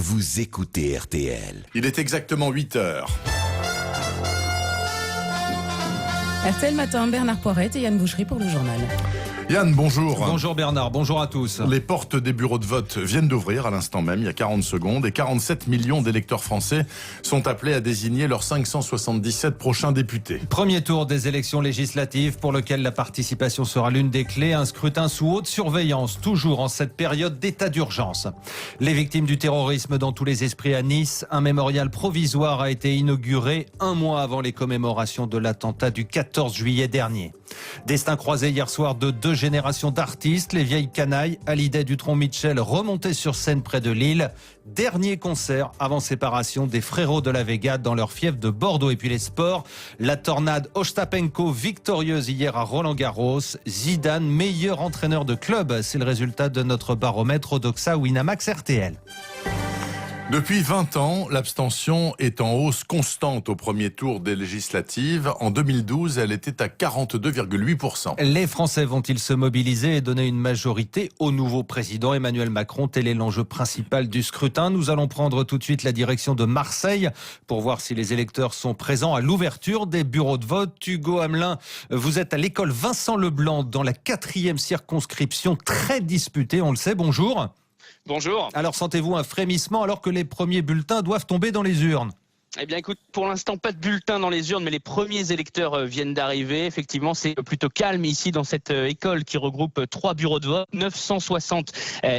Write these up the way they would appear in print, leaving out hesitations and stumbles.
vous écoutez RTL. Il est exactement 8h. RTL Matin, Bernard Poirette et Yann Boucherie pour le journal. Yann, bonjour. Bonjour Bernard, bonjour à tous. Les portes des bureaux de vote viennent d'ouvrir à l'instant même, il y a 40 secondes, et 47 millions d'électeurs français sont appelés à désigner leurs 577 prochains députés. Premier tour des élections législatives pour lequel la participation sera l'une des clés. Un scrutin sous haute surveillance, toujours en cette période d'état d'urgence. Les victimes du terrorisme dans tous les esprits à Nice. Un mémorial provisoire a été inauguré un mois avant les commémorations de l'attentat du 14 juillet dernier. Destin croisé hier soir de deux générations d'artistes, les vieilles canailles, Hallyday, Dutronc-Mitchell remontés sur scène près de Lille. Dernier concert avant séparation des frérots de la Vega dans leur fief de Bordeaux. Et puis les sports, la tornade Ostapenko victorieuse hier à Roland-Garros. Zidane, meilleur entraîneur de club, c'est le résultat de notre baromètre Odoxa Winamax RTL. Depuis 20 ans, l'abstention est en hausse constante au premier tour des législatives. En 2012, elle était à 42,8%. Les Français vont-ils se mobiliser et donner une majorité au nouveau président Emmanuel Macron? Tel est l'enjeu principal du scrutin. Nous allons prendre tout de suite la direction de Marseille pour voir si les électeurs sont présents à l'ouverture des bureaux de vote. Hugo Hamelin, vous êtes à l'école Vincent Leblanc dans la 4e circonscription, très disputée, on le sait. Bonjour. Bonjour. Alors sentez-vous un frémissement alors que les premiers bulletins doivent tomber dans les urnes? Eh bien écoute, pour l'instant pas de bulletins dans les urnes, mais les premiers électeurs viennent d'arriver. Effectivement, c'est plutôt calme ici dans cette école qui regroupe 3 bureaux de vote, 960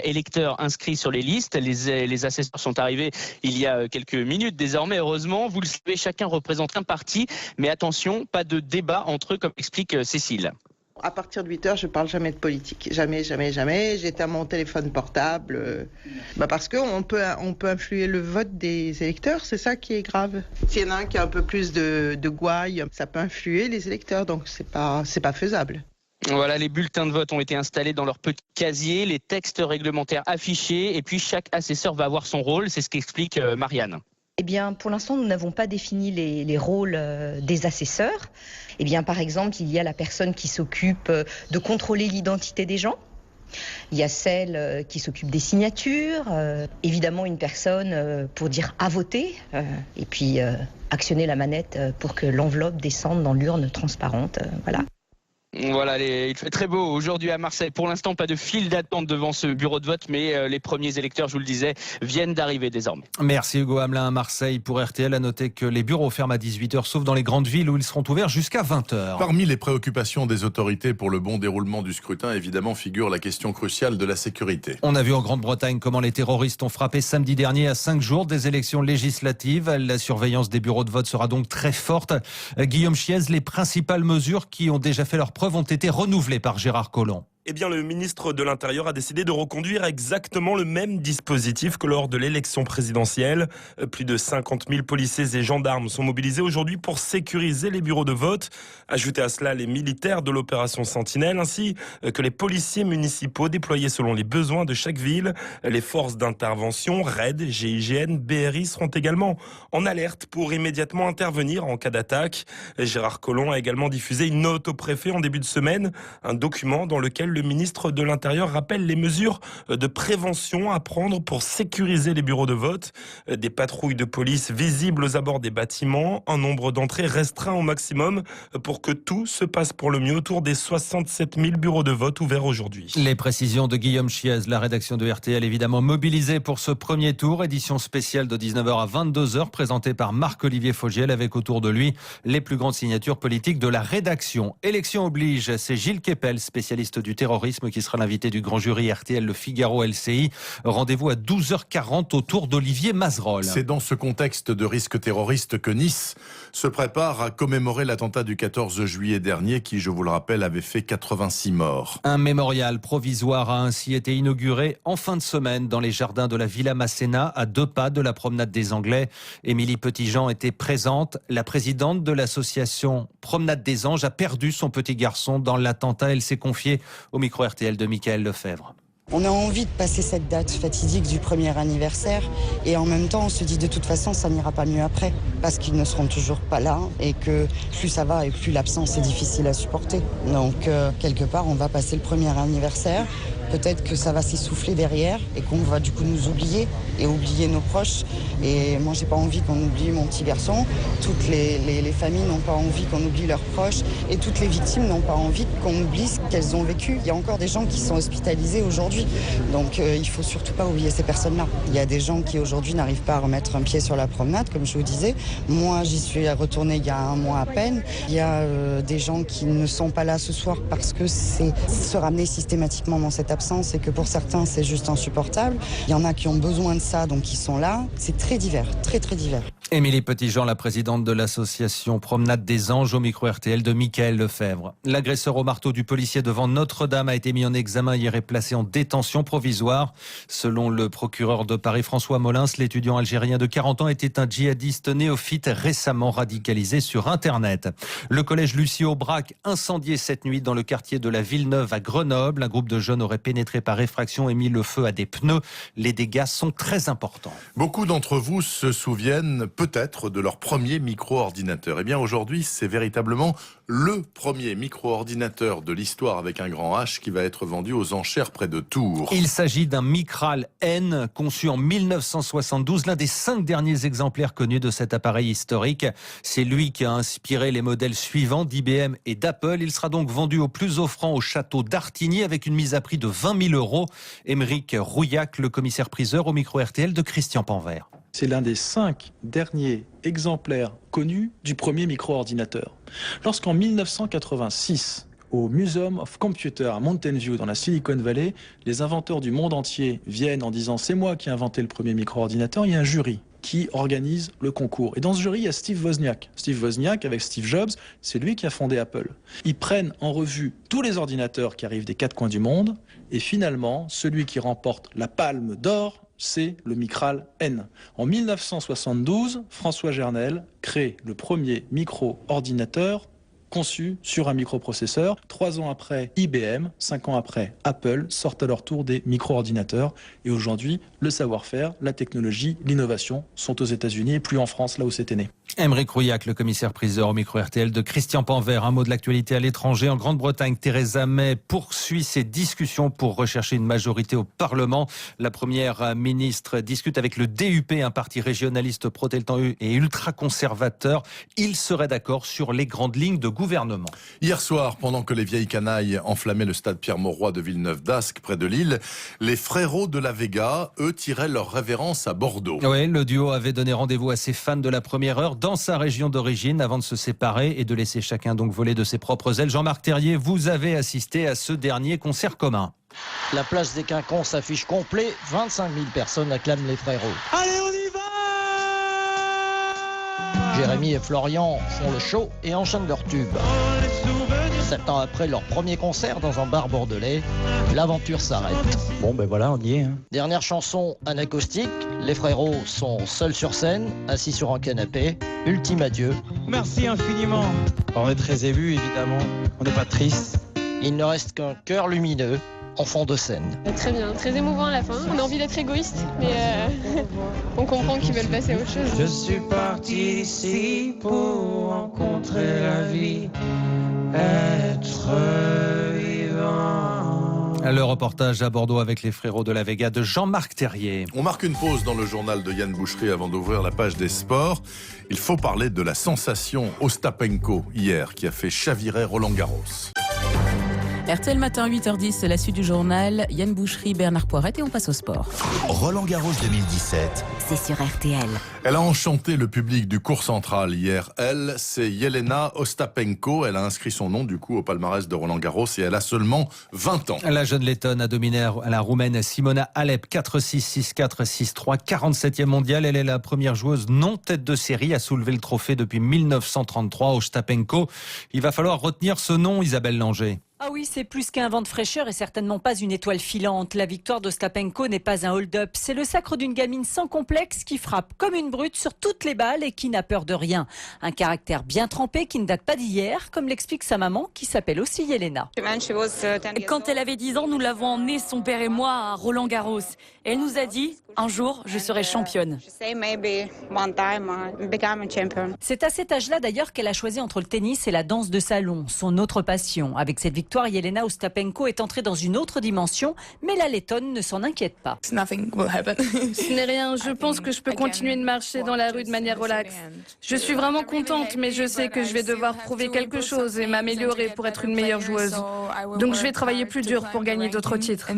électeurs inscrits sur les listes. Les assesseurs sont arrivés il y a quelques minutes désormais, heureusement. Vous le savez, chacun représente un parti, mais attention, pas de débat entre eux comme explique Cécile. À partir de 8h, je parle jamais de politique. Jamais. J'éteins mon téléphone portable. Parce qu'on peut influer le vote des électeurs, c'est ça qui est grave. S'il y en a un qui a un peu plus de gouaille, ça peut influer les électeurs, donc c'est pas faisable. Voilà, les bulletins de vote ont été installés dans leur petit casier, les textes réglementaires affichés, et puis chaque assesseur va avoir son rôle, c'est ce qu'explique Marianne. Eh bien, pour l'instant, nous n'avons pas défini les rôles des assesseurs. Eh bien, par exemple, il y a la personne qui s'occupe de contrôler l'identité des gens. Il y a celle qui s'occupe des signatures. Évidemment, une personne pour dire à voter. Et puis, actionner la manette pour que l'enveloppe descende dans l'urne transparente. Voilà. Voilà, il fait très beau aujourd'hui à Marseille. Pour l'instant, pas de file d'attente devant ce bureau de vote, mais les premiers électeurs, je vous le disais, viennent d'arriver désormais. Merci Hugo Hamelin à Marseille. Pour RTL, à noter que les bureaux ferment à 18h, sauf dans les grandes villes où ils seront ouverts jusqu'à 20h. Parmi les préoccupations des autorités pour le bon déroulement du scrutin, évidemment, figure la question cruciale de la sécurité. On a vu en Grande-Bretagne comment les terroristes ont frappé samedi dernier à 5 jours des élections législatives. La surveillance des bureaux de vote sera donc très forte. Guillaume Chiez, les principales mesures qui ont déjà fait leur preuve ont été renouvelées par Gérard Collomb. Eh bien, le ministre de l'Intérieur a décidé de reconduire exactement le même dispositif que lors de l'élection présidentielle. Plus de 50 000 policiers et gendarmes sont mobilisés aujourd'hui pour sécuriser les bureaux de vote. Ajoutez à cela les militaires de l'opération Sentinelle, ainsi que les policiers municipaux déployés selon les besoins de chaque ville. Les forces d'intervention, RAID, GIGN, BRI seront également en alerte pour immédiatement intervenir en cas d'attaque. Gérard Collomb a également diffusé une note au préfet en début de semaine, un document dans lequel le ministre de l'Intérieur rappelle les mesures de prévention à prendre pour sécuriser les bureaux de vote. Des patrouilles de police visibles aux abords des bâtiments, un nombre d'entrées restreint au maximum pour que tout se passe pour le mieux autour des 67 000 bureaux de vote ouverts aujourd'hui. Les précisions de Guillaume Chiez, la rédaction de RTL évidemment mobilisée pour ce premier tour, édition spéciale de 19h à 22h, présentée par Marc-Olivier Fogiel avec autour de lui les plus grandes signatures politiques de la rédaction. Élection oblige, c'est Gilles Kepel, spécialiste du terrorisme, qui sera l'invité du grand jury RTL Le Figaro LCI. Rendez-vous à 12h40 autour d'Olivier Mazerolle. C'est dans ce contexte de risque terroriste que Nice se prépare à commémorer l'attentat du 14 juillet dernier qui, je vous le rappelle, avait fait 86 morts. Un mémorial provisoire a ainsi été inauguré en fin de semaine dans les jardins de la Villa Masséna, à 2 pas de la promenade des Anglais. Émilie Petitjean était présente. La présidente de l'association Promenade des Anges a perdu son petit garçon dans l'attentat. Elle s'est confiée au micro RTL de Mickaël Lefebvre. On a envie de passer cette date fatidique du premier anniversaire et en même temps on se dit de toute façon ça n'ira pas mieux après parce qu'ils ne seront toujours pas là et que plus ça va et plus l'absence est difficile à supporter. Donc quelque part on va passer le premier anniversaire peut-être que ça va s'essouffler derrière et qu'on va du coup nous oublier et oublier nos proches. Et moi, j'ai pas envie qu'on oublie mon petit garçon. Toutes les familles n'ont pas envie qu'on oublie leurs proches et toutes les victimes n'ont pas envie qu'on oublie ce qu'elles ont vécu. Il y a encore des gens qui sont hospitalisés aujourd'hui. Donc il faut surtout pas oublier ces personnes-là. Il y a des gens qui aujourd'hui n'arrivent pas à remettre un pied sur la promenade, comme je vous disais. Moi, j'y suis retournée il y a un mois à peine. Il y a des gens qui ne sont pas là ce soir parce que c'est se ramener systématiquement dans cette absence et que pour certains, c'est juste insupportable. Il y en a qui ont besoin de ça, donc ils sont là. C'est très divers, très très divers. Émilie Petitjean, la présidente de l'association Promenade des Anges, au micro RTL de Mickaël Lefebvre. L'agresseur au marteau du policier devant Notre-Dame a été mis en examen hier et placé en détention provisoire. Selon le procureur de Paris, François Molins, l'étudiant algérien de 40 ans était un djihadiste néophyte récemment radicalisé sur Internet. Le collège Lucie Aubrac incendié cette nuit dans le quartier de la Villeneuve à Grenoble. Un groupe de jeunes aurait pénétré par effraction et mis le feu à des pneus. Les dégâts sont très importants. Beaucoup d'entre vous se souviennent peut-être de leur premier micro-ordinateur. Eh bien aujourd'hui, c'est véritablement le premier micro-ordinateur de l'histoire avec un grand H qui va être vendu aux enchères près de Tours. Il s'agit d'un Micral N conçu en 1972, l'un des 5 derniers exemplaires connus de cet appareil historique. C'est lui qui a inspiré les modèles suivants d'IBM et d'Apple. Il sera donc vendu au plus offrant au château d'Artigny avec une mise à prix de 20 000 €. Émeric Rouillac, le commissaire-priseur au micro RTL de Christian Panvert. C'est l'un des 5 derniers exemplaires connus du premier micro-ordinateur. Lorsqu'en 1986, au Museum of Computer à Mountain View, dans la Silicon Valley, les inventeurs du monde entier viennent en disant « c'est moi qui ai inventé le premier micro-ordinateur », il y a un jury qui organise le concours. Et dans ce jury, il y a Steve Wozniak. Steve Wozniak, avec Steve Jobs, c'est lui qui a fondé Apple. Ils prennent en revue tous les ordinateurs qui arrivent des 4 coins du monde, et finalement, celui qui remporte la palme d'or, c'est le Micral N. En 1972, François Gernel crée le premier micro-ordinateur conçu sur un microprocesseur. 3 ans après, IBM, 5 ans après, Apple sortent à leur tour des micro-ordinateurs. Et aujourd'hui, le savoir-faire, la technologie, l'innovation sont aux États-Unis et plus en France, là où c'était né. Émeric Rouillac, le commissaire-priseur au micro RTL de Christian Panvert. Un mot de l'actualité à l'étranger. En Grande-Bretagne, Theresa May poursuit ses discussions pour rechercher une majorité au Parlement. La première ministre discute avec le DUP, un parti régionaliste protestant et ultra-conservateur. Il serait d'accord sur les grandes lignes de gouvernement. Hier soir, pendant que les vieilles canailles enflammaient le stade Pierre-Mauroy de Villeneuve-d'Ascq, près de Lille, les frérots de la Vega, eux, tiraient leur révérence à Bordeaux. Oui, le duo avait donné rendez-vous à ses fans de la première heure dans sa région d'origine avant de se séparer et de laisser chacun donc voler de ses propres ailes. Jean-Marc Terrier, vous avez assisté à ce dernier concert commun. La place des Quinconces s'affiche complet, 25 000 personnes acclament les frérots. Allez, on y va! Jérémy et Florian font le show et enchaînent leur tube. 7 ans après leur premier concert dans un bar bordelais, l'aventure s'arrête. Bon ben voilà, on y est. Dernière chanson, un acoustique. Les frérots sont seuls sur scène, assis sur un canapé. Ultime adieu. Merci infiniment. On est très émus, évidemment. On n'est pas triste. Il ne reste qu'un cœur lumineux en fond de scène. Très bien, très émouvant à la fin. On a envie d'être égoïste, mais on comprend qu'ils veulent passer à autre chose. Je suis parti ici pour rencontrer la vie, être vivant. Le reportage à Bordeaux avec les frérots de la Vega de Jean-Marc Terrier. On marque une pause dans le journal de Yann Boucherie avant d'ouvrir la page des sports. Il faut parler de la sensation Ostapenko hier qui a fait chavirer Roland-Garros. RTL Matin, 8h10, c'est la suite du journal. Yann Boucherie, Bernard Poirette et on passe au sport. Roland-Garros 2017. C'est sur RTL. Elle a enchanté le public du cours central hier. Elle, c'est Jelena Ostapenko. Elle a inscrit son nom du coup au palmarès de Roland-Garros et elle a seulement 20 ans. La jeune lettonne a dominé la roumaine Simona Halep 4-6, 6-4, 6-3, 47e mondiale. Elle est la première joueuse non tête de série à soulever le trophée depuis 1933. Ostapenko. Il va falloir retenir ce nom, Isabelle Langer. Ah oui, c'est plus qu'un vent de fraîcheur et certainement pas une étoile filante. La victoire d'Ostapenko n'est pas un hold-up. C'est le sacre d'une gamine sans complexe qui frappe comme une brute sur toutes les balles et qui n'a peur de rien. Un caractère bien trempé qui ne date pas d'hier, comme l'explique sa maman qui s'appelle aussi Jelena. Quand elle avait 10 ans, nous l'avons emmenée, son père et moi, à Roland-Garros. Elle nous a dit, un jour, je serai championne. C'est à cet âge-là d'ailleurs qu'elle a choisi entre le tennis et la danse de salon, son autre passion. Avec cette victoire victoire, Jelena Ostapenko est entrée dans une autre dimension, mais la Lettonne ne s'en inquiète pas. Ce n'est rien, je pense que je peux continuer de marcher dans la rue de manière relaxe. Je suis vraiment contente, mais je sais que je vais devoir prouver quelque chose et m'améliorer pour être une meilleure joueuse. Donc je vais travailler plus dur pour gagner d'autres titres.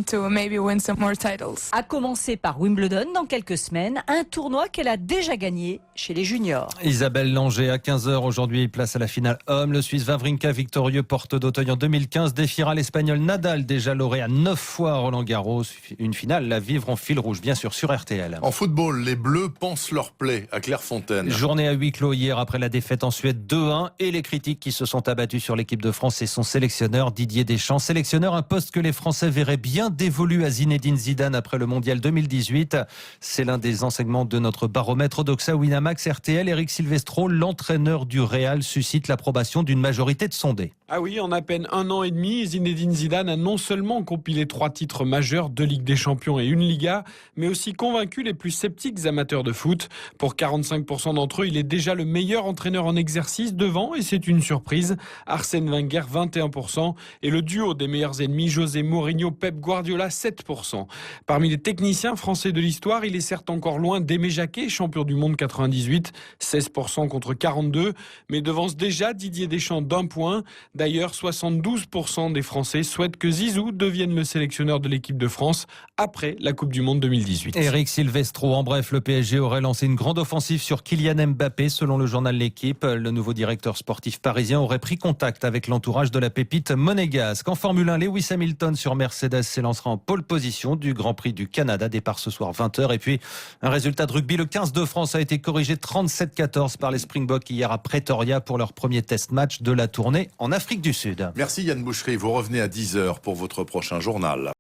À commencer par Wimbledon dans quelques semaines, un tournoi qu'elle a déjà gagné chez les juniors. Isabelle Langer à 15h aujourd'hui, place à la finale homme. Le Suisse Wawrinka, victorieux porte d'Auteuil en 2015, défiera l'Espagnol Nadal, déjà lauréat 9 fois à Roland-Garros. Une finale à vivre en fil rouge, bien sûr, sur RTL. En football, les Bleus pensent leur plaie à Clairefontaine. Journée à huis clos hier après la défaite en Suède 2-1 et les critiques qui se sont abattues sur l'équipe de France et son sélectionneur Didier Deschamps. Sélectionneur, un poste que les Français verraient bien dévolu à Zinedine Zidane après le Mondial 2018. C'est l'un des enseignements de notre baromètre Odoxa Winamax RTL. Éric Silvestro, l'entraîneur du Real, suscite l'approbation d'une majorité de sondés. Ah oui, en à peine 1 an et demi, Zinedine Zidane a non seulement compilé 3 titres majeurs, 2 Ligues des Champions et 1 Liga, mais aussi convaincu les plus sceptiques amateurs de foot. Pour 45% d'entre eux, il est déjà le meilleur entraîneur en exercice devant, et c'est une surprise, Arsène Wenger 21% et le duo des meilleurs ennemis José Mourinho, Pep Guardiola 7%. Parmi les techniciens français de l'histoire, il est certes encore loin d'Aimé Jacquet, champion du monde 98, 16% contre 42, mais devance déjà Didier Deschamps d'1 point. D'ailleurs, 72% des Français souhaitent que Zizou devienne le sélectionneur de l'équipe de France après la Coupe du Monde 2018. Éric Silvestro, en bref, le PSG aurait lancé une grande offensive sur Kylian Mbappé. Selon le journal L'Équipe, le nouveau directeur sportif parisien aurait pris contact avec l'entourage de la pépite monégasque. En Formule 1, Lewis Hamilton sur Mercedes s'élancera en pole position du Grand Prix du Canada. Départ ce soir 20h. Et puis, un résultat de rugby. Le 15 de France a été corrigé 37-14 par les Springboks hier à Pretoria pour leur premier test match de la tournée en Afrique du Sud. Merci Yann Boucherie. Vous revenez à 10h pour votre prochain journal.